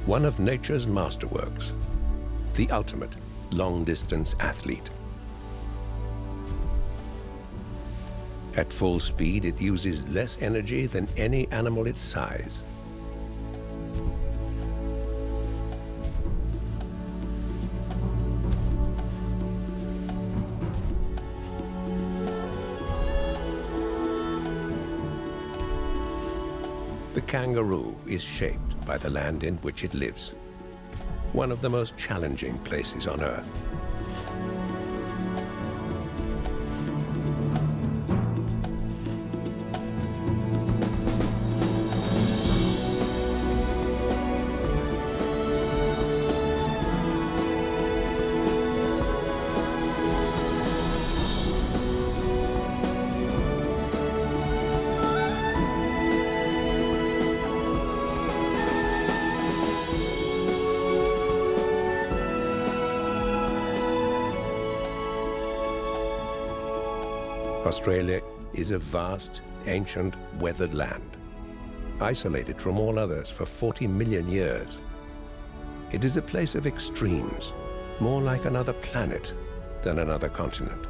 one of nature's masterworks, the ultimate long-distance athlete. At full speed, it uses less energy than any animal its size. The kangaroo is shaped by the land in which it lives, one of the most challenging places on Earth. Australia is a vast, ancient, weathered land, isolated from all others for 40 million years. It is a place of extremes, more like another planet than another continent.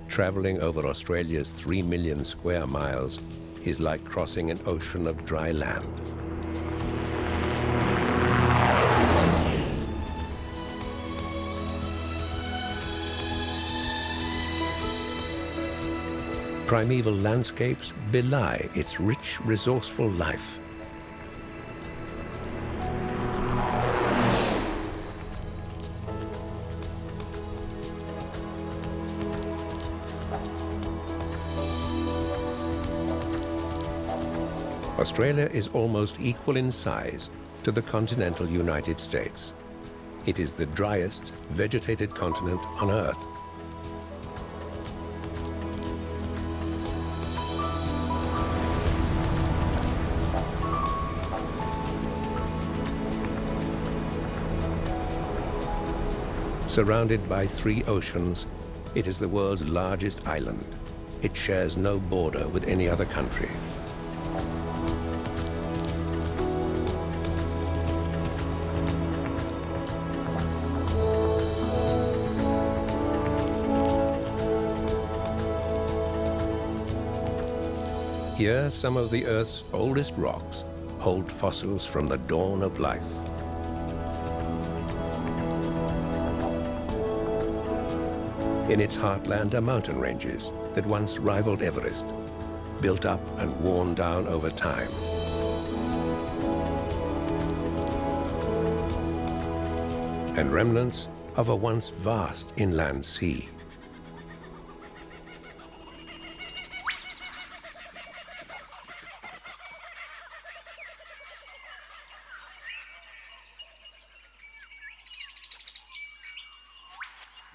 Traveling over Australia's 3 million square miles is like crossing an ocean of dry land. Primeval landscapes belie its rich, resourceful life. Australia is almost equal in size to the continental United States. It is the driest vegetated continent on Earth. Surrounded by 3 oceans, it is the world's largest island. It shares no border with any other country. Here, some of the Earth's oldest rocks hold fossils from the dawn of life. In its heartland are mountain ranges that once rivaled Everest, built up and worn down over time. And remnants of a once vast inland sea.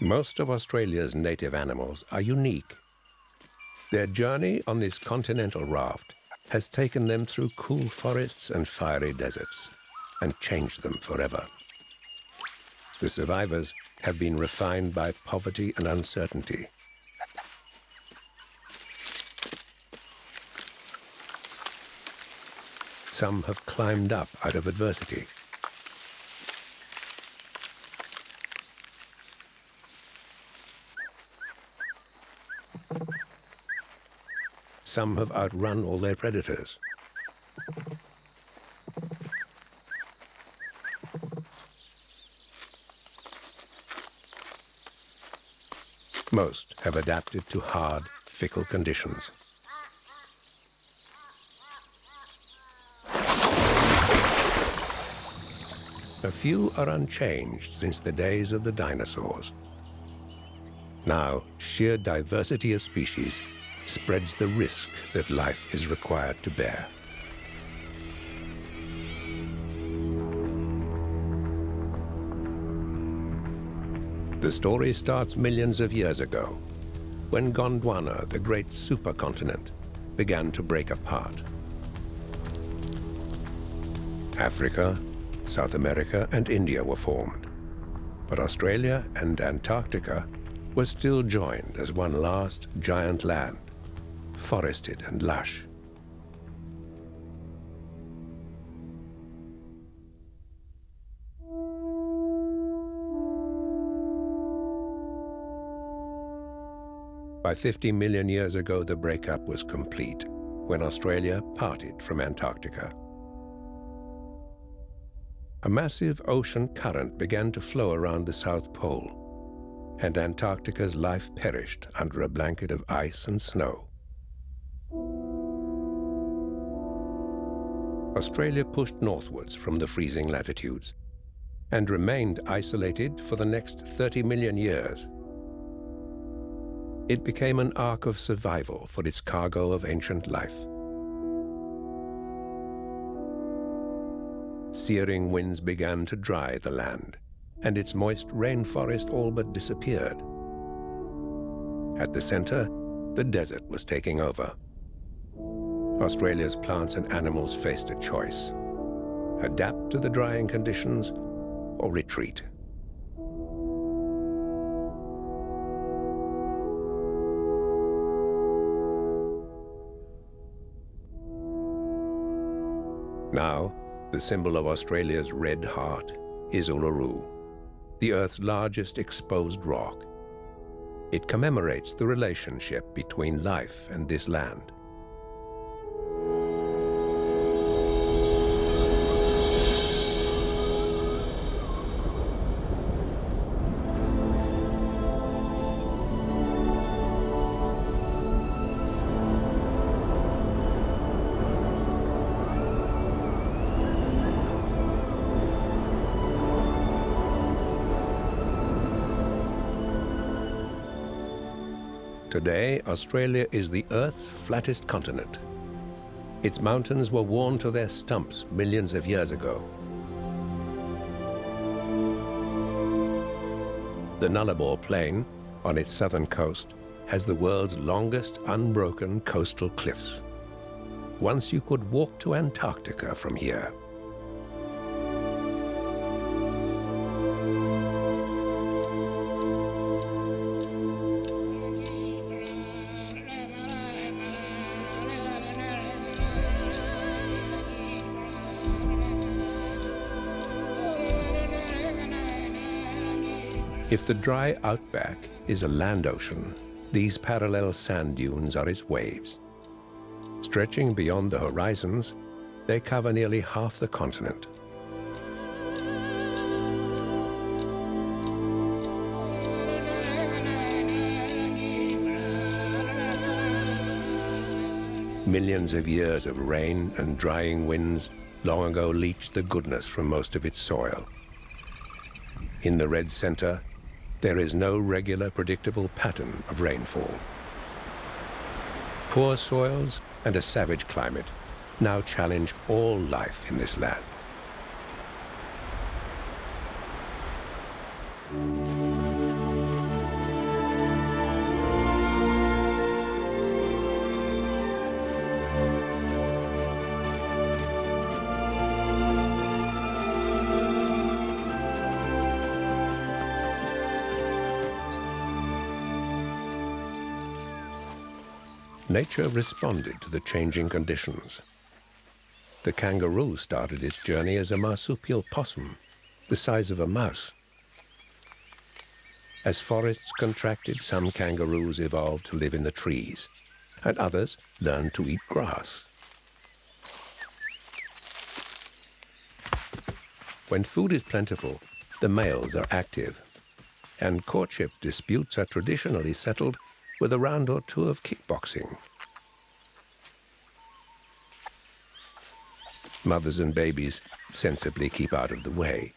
Most of Australia's native animals are unique. Their journey on this continental raft has taken them through cool forests and fiery deserts and changed them forever. The survivors have been refined by poverty and uncertainty. Some have climbed up out of adversity. Some have outrun all their predators. Most have adapted to hard, fickle conditions. A few are unchanged since the days of the dinosaurs. Now, sheer diversity of species spreads the risk that life is required to bear. The story starts millions of years ago, when Gondwana, the great supercontinent, began to break apart. Africa, South America, and India were formed, but Australia and Antarctica were still joined as one last giant land, forested and lush. By 50 million years ago, the breakup was complete, when Australia parted from Antarctica. A massive ocean current began to flow around the South Pole, and Antarctica's life perished under a blanket of ice and snow. Australia pushed northwards from the freezing latitudes and remained isolated for the next 30 million years. It became an ark of survival for its cargo of ancient life. Searing winds began to dry the land, and its moist rainforest all but disappeared. At the center, the desert was taking over. Australia's plants and animals faced a choice: adapt to the drying conditions or retreat. Now, the symbol of Australia's red heart is Uluru, the Earth's largest exposed rock. It commemorates the relationship between life and this land. Today, Australia is the Earth's flattest continent. Its mountains were worn to their stumps millions of years ago. The Nullarbor Plain, on its southern coast, has the world's longest unbroken coastal cliffs. Once you could walk to Antarctica from here. If the dry outback is a land ocean, these parallel sand dunes are its waves. Stretching beyond the horizons, they cover nearly half the continent. Millions of years of rain and drying winds long ago leached the goodness from most of its soil. In the red center, there is no regular, predictable pattern of rainfall. Poor soils and a savage climate now challenge all life in this land. Nature responded to the changing conditions. The kangaroo started its journey as a marsupial possum, the size of a mouse. As forests contracted, some kangaroos evolved to live in the trees, and others learned to eat grass. When food is plentiful, the males are active, and courtship disputes are traditionally settled with a round or two of kickboxing. Mothers and babies sensibly keep out of the way.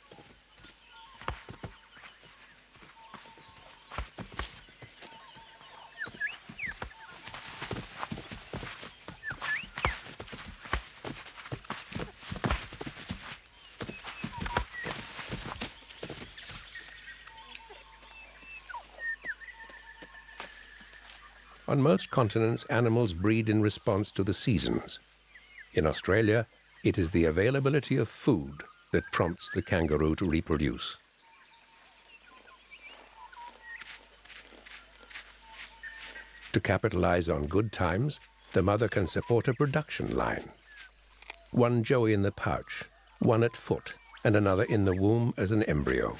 On most continents, animals breed in response to the seasons. In Australia, it is the availability of food that prompts the kangaroo to reproduce. To capitalize on good times, the mother can support a production line. One joey in the pouch, one at foot, and another in the womb as an embryo.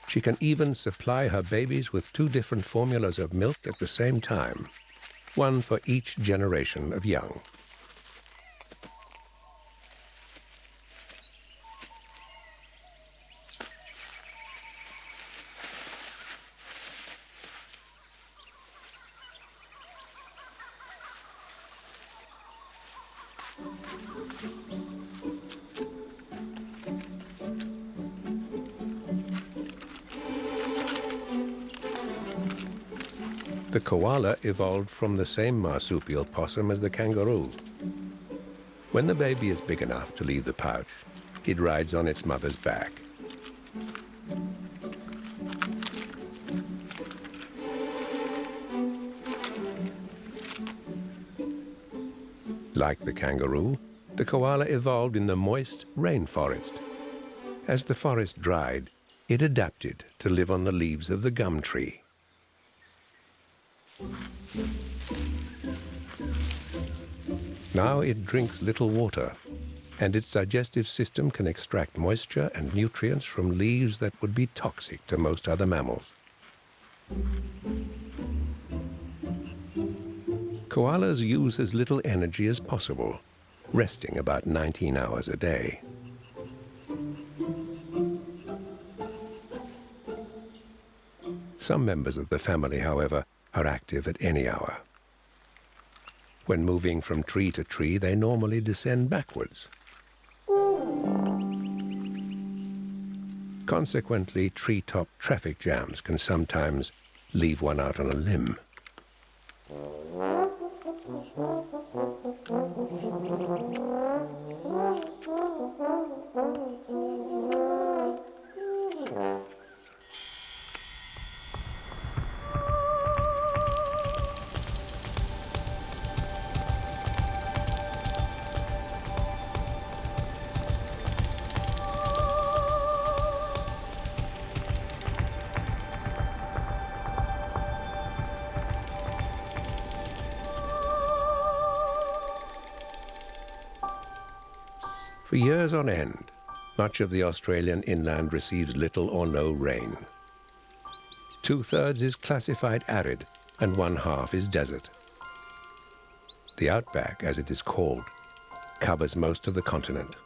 She can even supply her babies with 2 different formulas of milk at the same time, one for each generation of young. The koala evolved from the same marsupial possum as the kangaroo. When the baby is big enough to leave the pouch, it rides on its mother's back. Like the kangaroo, the koala evolved in the moist rainforest. As the forest dried, it adapted to live on the leaves of the gum tree. Now it drinks little water, and its digestive system can extract moisture and nutrients from leaves that would be toxic to most other mammals. Koalas use as little energy as possible, resting about 19 hours a day. Some members of the family, however, are active at any hour. When moving from tree to tree, they normally descend backwards. Consequently, treetop traffic jams can sometimes leave one out on a limb. For years on end, much of the Australian inland receives little or no rain. 2/3 is classified arid, and 1/2 is desert. The outback, as it is called, covers most of the continent.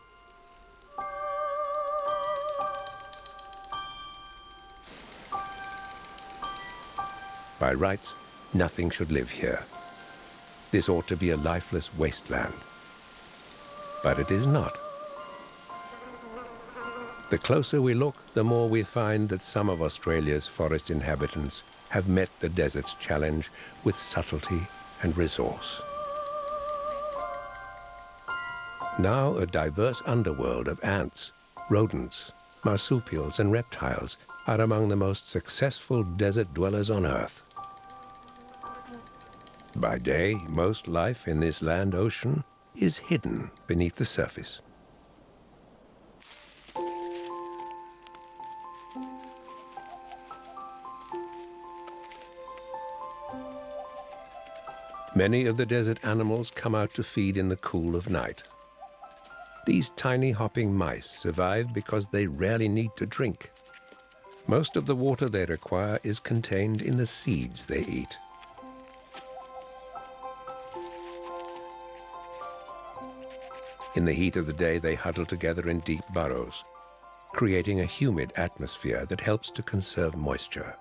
By rights, nothing should live here. This ought to be a lifeless wasteland. But it is not. The closer we look, the more we find that some of Australia's forest inhabitants have met the desert's challenge with subtlety and resource. Now a diverse underworld of ants, rodents, marsupials, and reptiles are among the most successful desert dwellers on Earth. By day, most life in this land ocean is hidden beneath the surface. Many of the desert animals come out to feed in the cool of night. These tiny hopping mice survive because they rarely need to drink. Most of the water they require is contained in the seeds they eat. In the heat of the day, they huddle together in deep burrows, creating a humid atmosphere that helps to conserve moisture.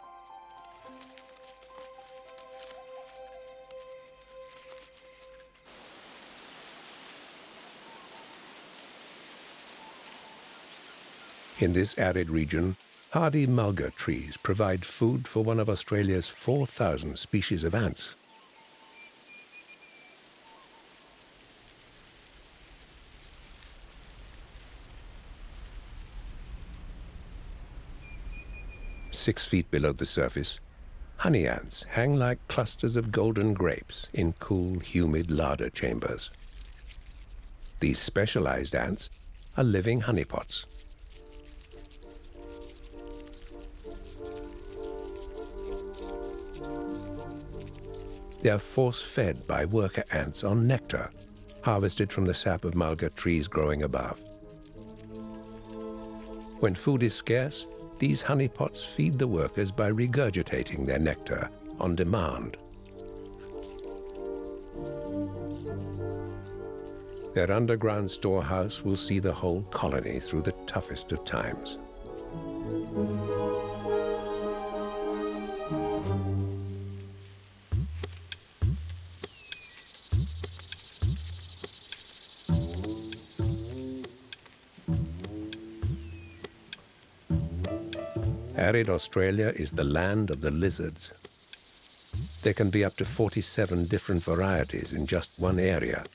In this arid region, hardy mulga trees provide food for one of Australia's 4,000 species of ants. "6 feet below the surface, Honey ants hang like clusters of golden grapes in cool, humid larder chambers. These specialized ants are living honeypots. They are force-fed by worker ants on nectar, harvested from the sap of mulga trees growing above. When food is scarce, these honeypots feed the workers by regurgitating their nectar on demand. Their underground storehouse will see the whole colony through the toughest of times. Arid Australia is the land of the lizards. There can be up to 47 different varieties in just one area.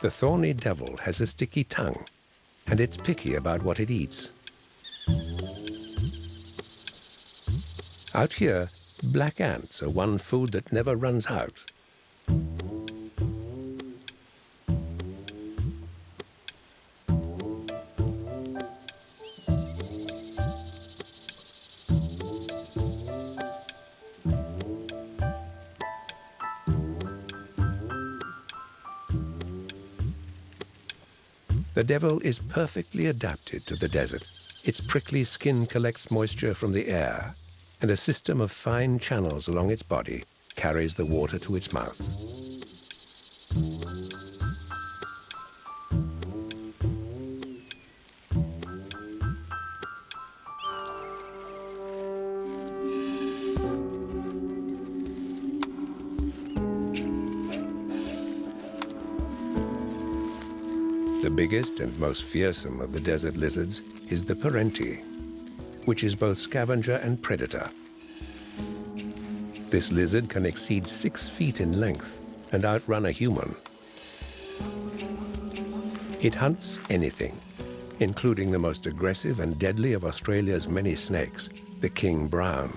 The thorny devil has a sticky tongue, and it's picky about what it eats. Out here, black ants are one food that never runs out. The devil is perfectly adapted to the desert. Its prickly skin collects moisture from the air, and a system of fine channels along its body carries the water to its mouth. The biggest and most fearsome of the desert lizards is the parenti, which is both scavenger and predator. This lizard can exceed 6 feet in length and outrun a human. It hunts anything, including the most aggressive and deadly of Australia's many snakes, the king brown.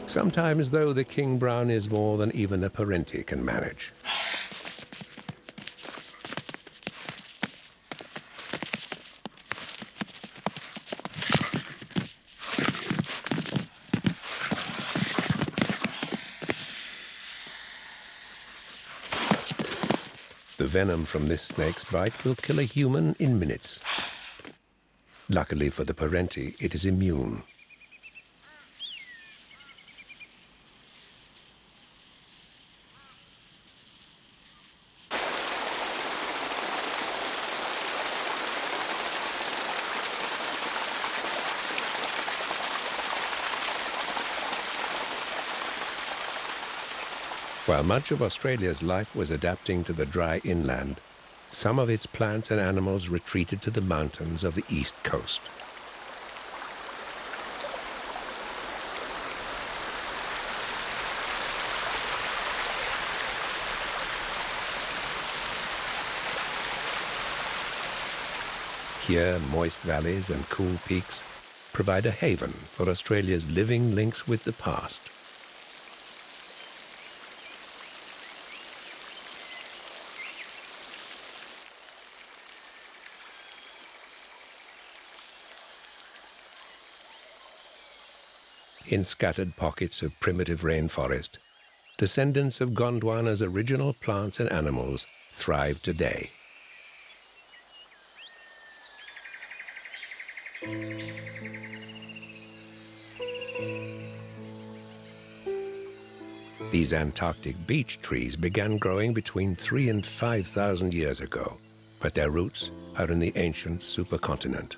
Sometimes, though, the king brown is more than even a parenti can manage. The venom from this snake's bite will kill a human in minutes. Luckily for the parenti, it is immune. While much of Australia's life was adapting to the dry inland, some of its plants and animals retreated to the mountains of the east coast. Here, moist valleys and cool peaks provide a haven for Australia's living links with the past. In scattered pockets of primitive rainforest, descendants of Gondwana's original plants and animals thrive today. These Antarctic beech trees began growing between 3,000 and 5,000 years ago, but their roots are in the ancient supercontinent.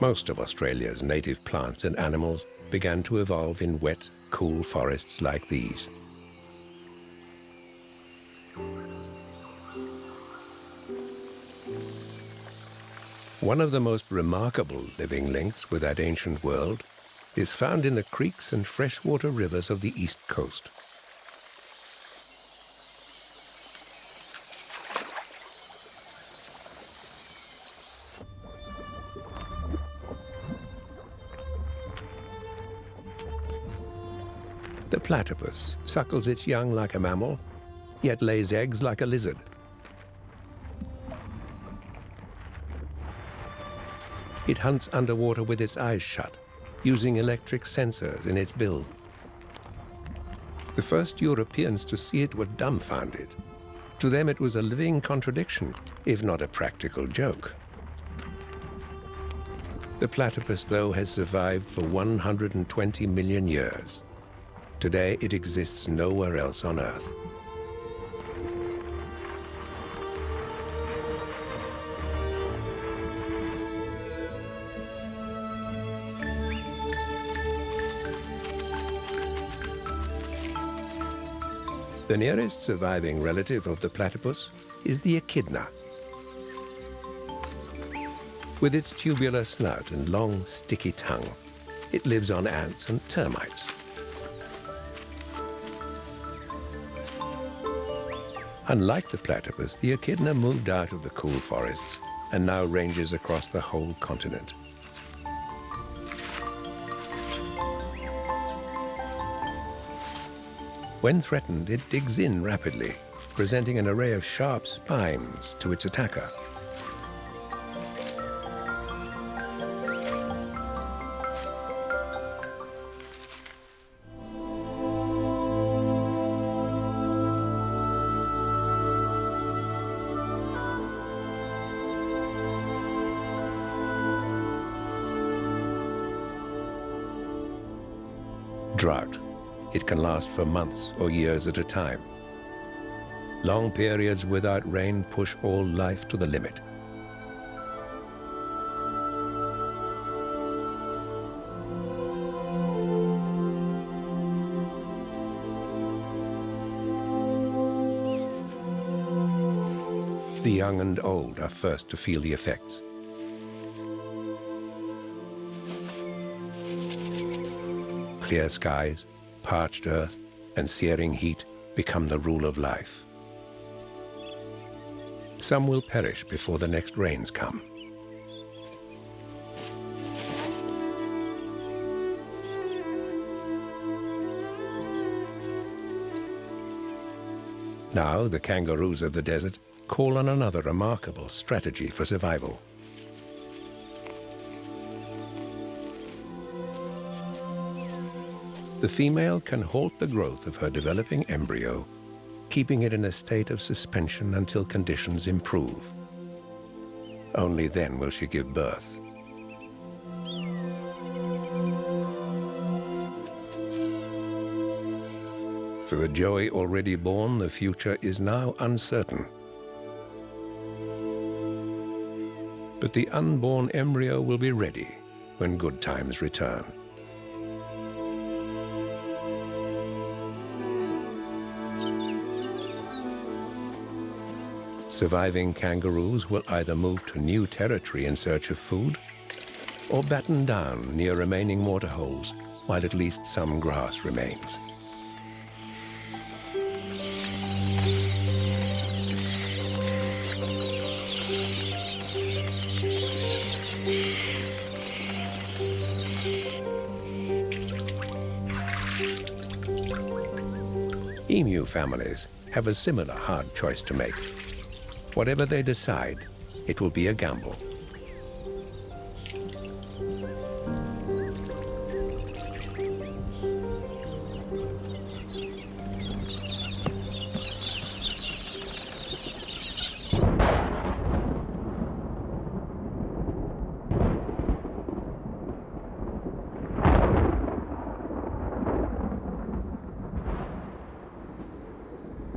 Most of Australia's native plants and animals began to evolve in wet, cool forests like these. One of the most remarkable living links with that ancient world is found in the creeks and freshwater rivers of the east coast. The platypus suckles its young like a mammal, yet lays eggs like a lizard. It hunts underwater with its eyes shut, using electric sensors in its bill. The first Europeans to see it were dumbfounded. To them it was a living contradiction, if not a practical joke. The platypus, though, has survived for 120 million years. Today it exists nowhere else on Earth. The nearest surviving relative of the platypus is the echidna. With its tubular snout and long, sticky tongue, it lives on ants and termites. Unlike the platypus, the echidna moved out of the cool forests and now ranges across the whole continent. When threatened, it digs in rapidly, presenting an array of sharp spines to its attacker. Drought. It can last for months or years at a time. Long periods without rain push all life to the limit. The young and old are first to feel the effects. Clear skies, parched earth, and searing heat become the rule of life. Some will perish before the next rains come. Now, the kangaroos of the desert call on another remarkable strategy for survival. The female can halt the growth of her developing embryo, keeping it in a state of suspension until conditions improve. Only then will she give birth. For the joey already born, the future is now uncertain. But the unborn embryo will be ready when good times return. Surviving kangaroos will either move to new territory in search of food or batten down near remaining waterholes while at least some grass remains. Emu families have a similar hard choice to make. Whatever they decide, it will be a gamble.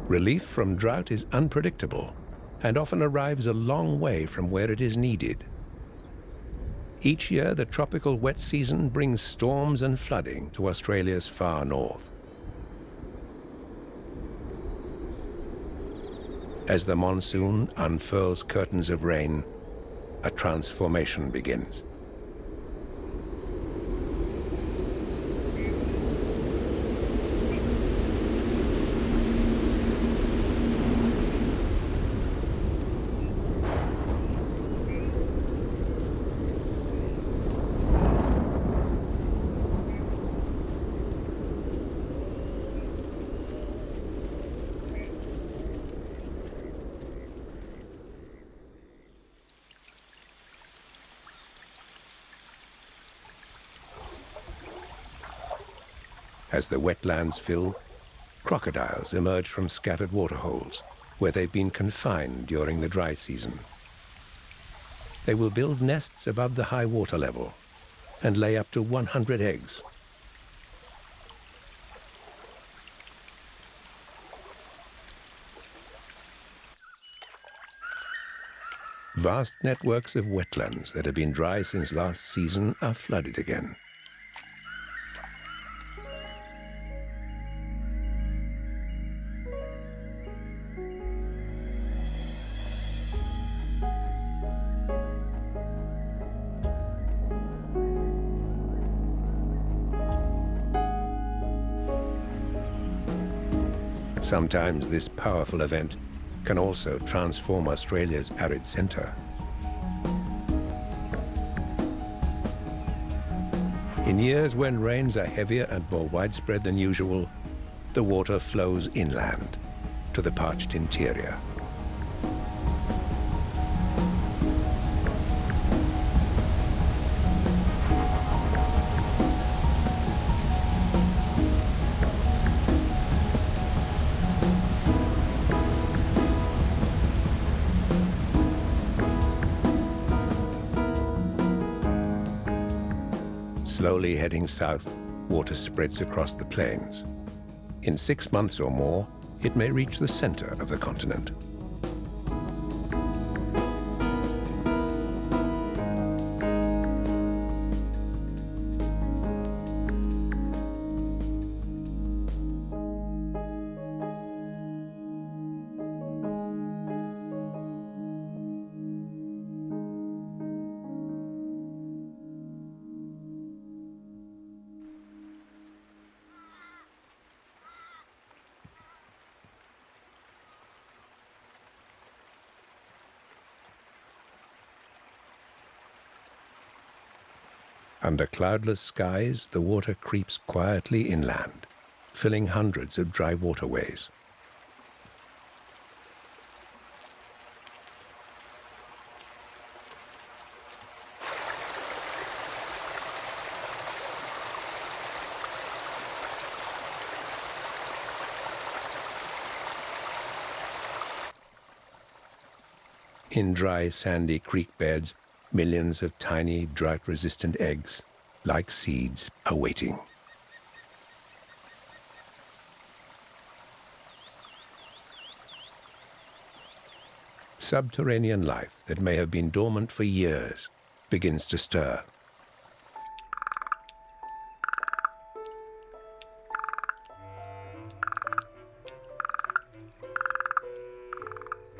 Relief from drought is unpredictable and often arrives a long way from where it is needed. Each year, the tropical wet season brings storms and flooding to Australia's far north. As the monsoon unfurls curtains of rain, a transformation begins. As the wetlands fill, crocodiles emerge from scattered waterholes where they've been confined during the dry season. They will build nests above the high water level and lay up to 100 eggs. Vast networks of wetlands that have been dry since last season are flooded again. Sometimes this powerful event can also transform Australia's arid centre. In years when rains are heavier and more widespread than usual, the water flows inland to the parched interior. Slowly heading south, water spreads across the plains. In 6 months or more, it may reach the center of the continent. Under cloudless skies, the water creeps quietly inland, filling hundreds of dry waterways. In dry, sandy creek beds, millions of tiny, drought-resistant eggs, like seeds, are waiting. Subterranean life that may have been dormant for years begins to stir.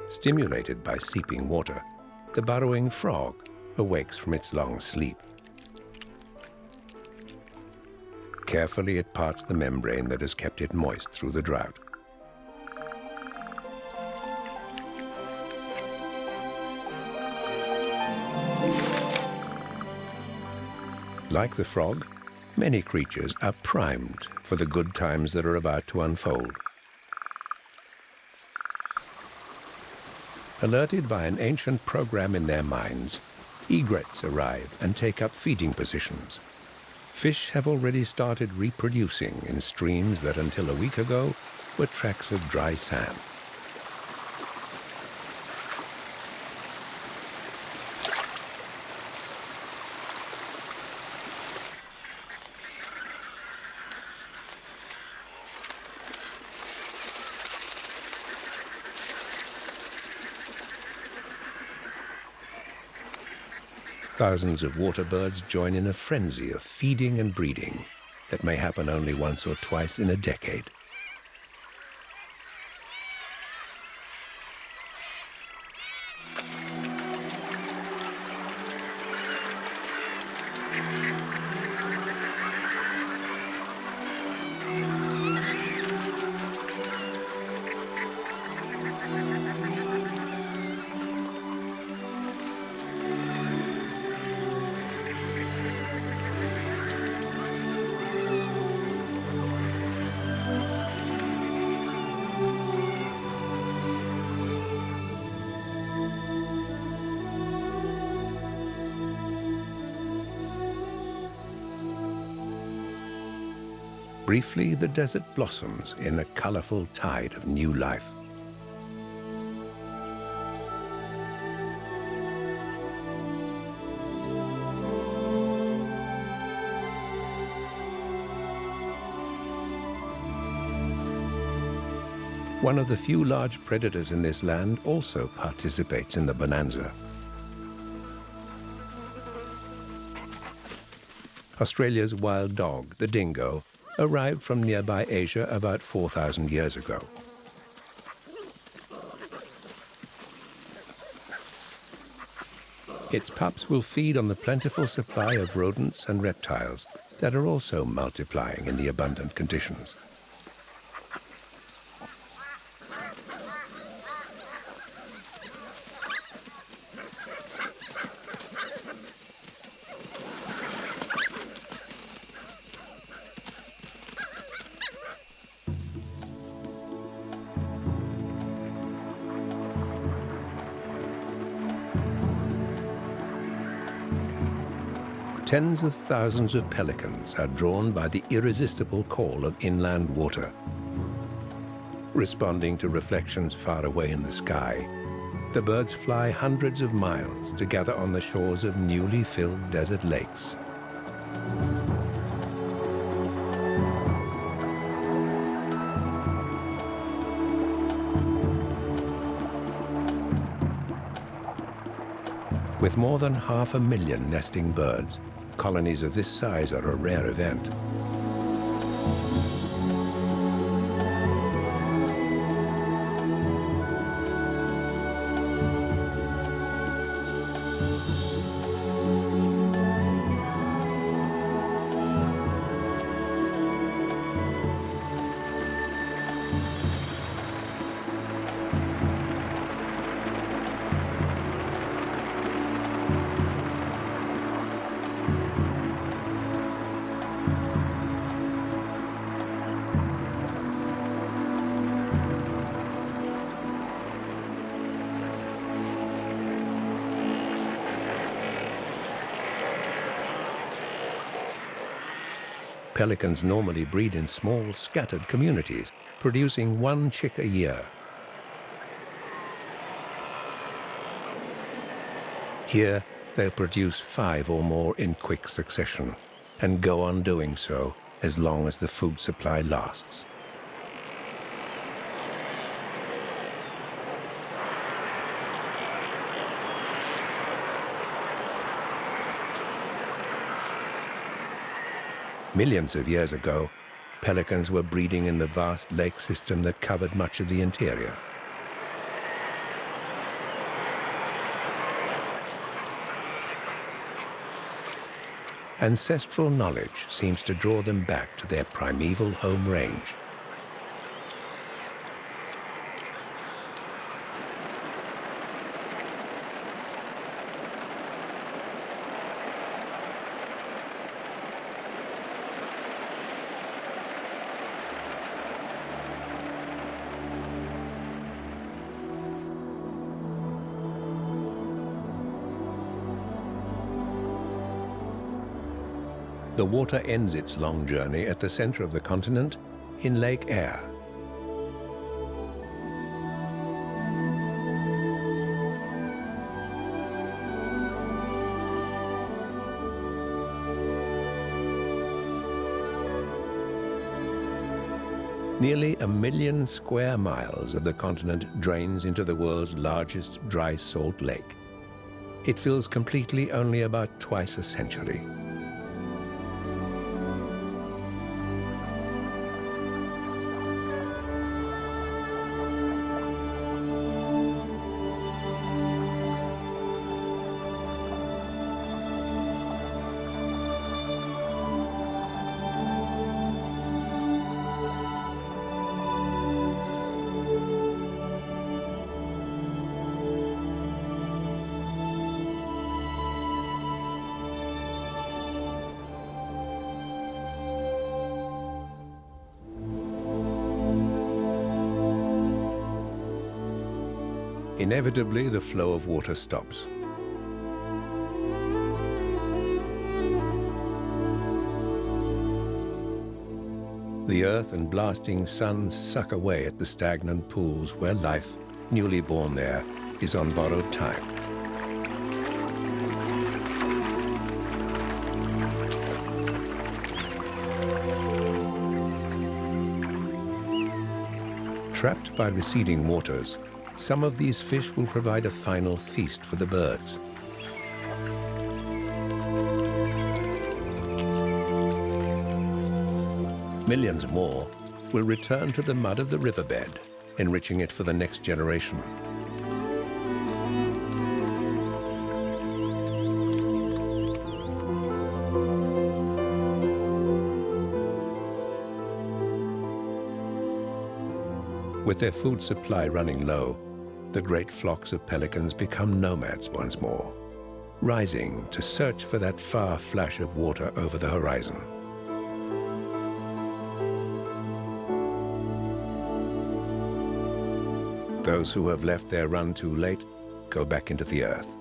Stimulated by seeping water, the burrowing frog awakes from its long sleep. Carefully, it parts the membrane that has kept it moist through the drought. Like the frog, many creatures are primed for the good times that are about to unfold. Alerted by an ancient program in their minds, egrets arrive and take up feeding positions. Fish have already started reproducing in streams that until a week ago were tracts of dry sand. Thousands of water birds join in a frenzy of feeding and breeding that may happen only once or twice in a decade. Briefly, the desert blossoms in a colorful tide of new life. One of the few large predators in this land also participates in the bonanza. Australia's wild dog, the dingo, arrived from nearby Asia about 4,000 years ago. Its pups will feed on the plentiful supply of rodents and reptiles that are also multiplying in the abundant conditions. Tens of thousands of pelicans are drawn by the irresistible call of inland water. Responding to reflections far away in the sky, the birds fly hundreds of miles to gather on the shores of newly filled desert lakes. With more than 500,000 nesting birds, colonies of this size are a rare event. Pelicans normally breed in small, scattered communities, producing one chick a year. Here, they'll produce 5 or more in quick succession, and go on doing so as long as the food supply lasts. Millions of years ago, pelicans were breeding in the vast lake system that covered much of the interior. Ancestral knowledge seems to draw them back to their primeval home range. The water ends its long journey at the center of the continent in Lake Eyre. Nearly 1 million square miles of the continent drains into the world's largest dry salt lake. it fills completely only about twice a century. Inevitably, the flow of water stops. The earth and blasting sun suck away at the stagnant pools where life, newly born there, is on borrowed time. Trapped by receding waters, some of these fish will provide a final feast for the birds. Millions more will return to the mud of the riverbed, enriching it for the next generation. With their food supply running low, the great flocks of pelicans become nomads once more, rising to search for that far flash of water over the horizon. Those who have left their run too late go back into the earth.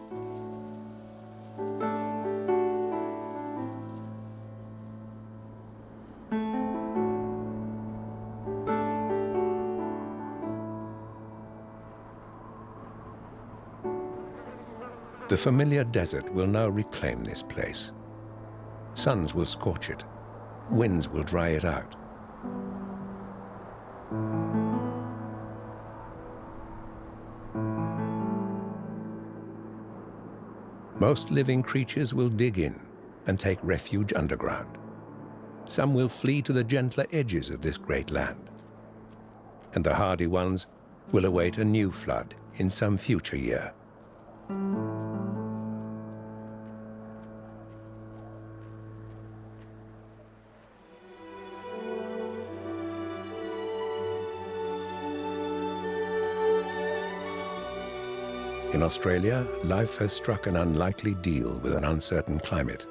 The familiar desert will now reclaim this place. Suns will scorch it. Winds will dry it out. Most living creatures will dig in and take refuge underground. Some will flee to the gentler edges of this great land. And the hardy ones will await a new flood in some future year. In Australia, life has struck an unlikely deal with an uncertain climate.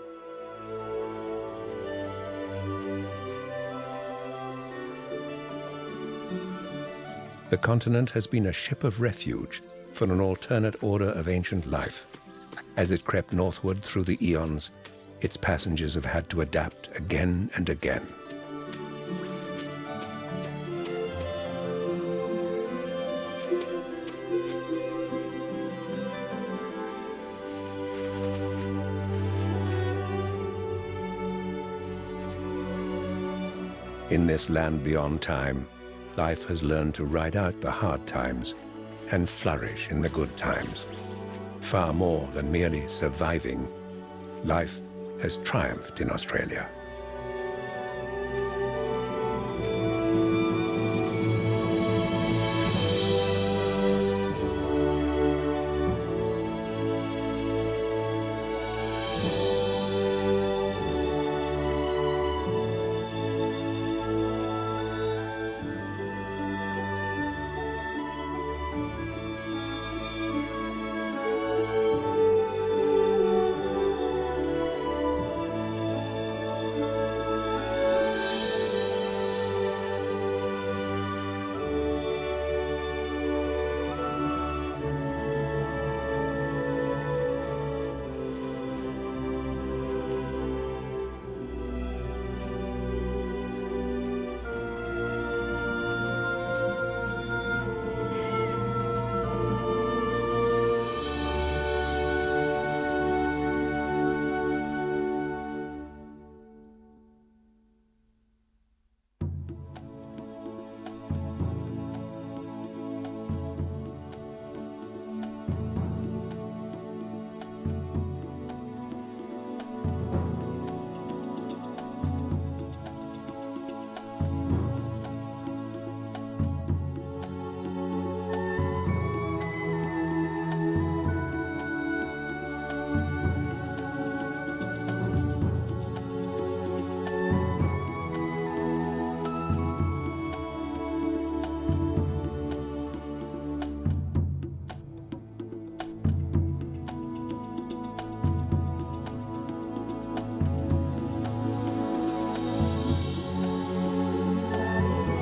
The continent has been a ship of refuge for an alternate order of ancient life. As it crept northward through the eons, its passengers have had to adapt again and again. In this land beyond time, life has learned to ride out the hard times and flourish in the good times. Far more than merely surviving, life has triumphed in Australia.